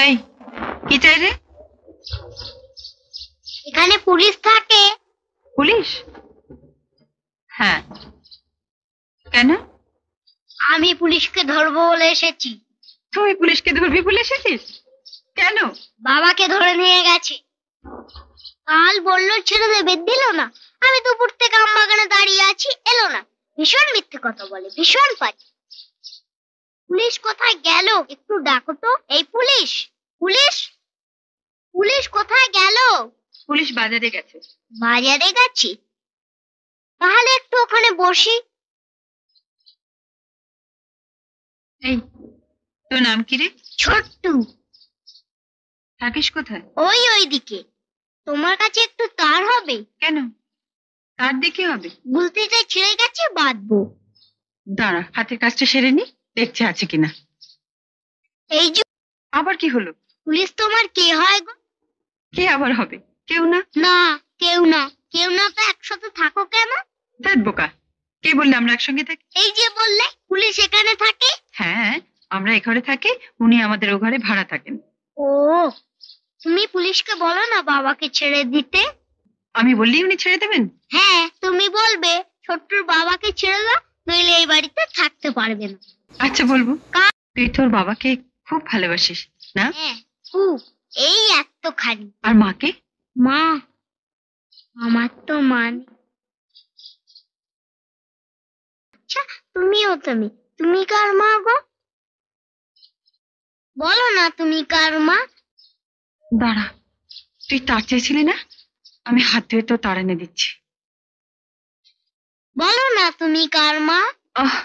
এই কি চাই রে? এখানে পুলিশ থাকে। পুলিশ? হ্যাঁ, কেন? আমি পুলিশকে ধরবো বলে এসেছি। তুই পুলিশকে ধরবি বলে এসেছিস? কেন? বাবাকে ধরে নিয়ে গেছে। কাল বললো ছেড়ে দেবে, দিল না। আমি দুপুর থেকে আম বাগানে দাঁড়িয়ে আছি, এলো না। ভীষণ মিথ্যে কথা বলে, ভীষণ পাজি। পুলিশ কোথায় গেল একটু ডাকো তো। এই পুলিশ, পুলিশ, পুলিশ কোথায় গেল? পুলিশ বাজারে গেছে। বাজারে গেছি? তাহলে একটু ওখানে বসি। এই, তোর নাম কি রে? ছোট্টু। থাকিস কোথায়? ওইদিকে। তোমার কাছে একটু তার হবে? কেন, তার দিকে হবে? গুলতিটা ছিঁড়ে গেছে, বাঁধবো। দাঁড়া, হাতের কাজটা সেরে নি, দেখছে আছে কিনা। এই যে। আবার কি হলো? পুলিশ তোমার কে হয় গো? কে আবার হবে? কেউ না। না, কেউ না। কেউ না তো একসাথে থাকো কেন? দেখ বোকা, কে বললে আমরা একসঙ্গে থাকি? এই যে বললে পুলিশ এখানে থাকে। হ্যাঁ, আমরা এ ঘরে থাকি, উনি আমাদের ও ঘরে ভাড়া থাকেন। ও, তুমি পুলিশকে বলো না বাবাকে ছেড়ে দিতে। আমি বললি উনি ছেড়ে দেবেন? হ্যাঁ, তুমি বলবে ছোট্টুর বাবাকে ছেড়ে দাও, নইলে এই বাড়িতে থাকতে পারবে না। আচ্ছা বলবো। তুই তোর বাবাকে খুব ভালোবাসিস না? হ্যাঁ, খুব। এই এতখানি। আর মাকে? মা, আমার তো মা নেই। আচ্ছা, তুমি কার মা গো? বলো না তুমি কার মা। দাঁড়া, তুই তার চেয়েছিলি না, আমি হাত ধুয়ে তো তার এনে দিচ্ছি। বলো না তুমি কার মা। আহ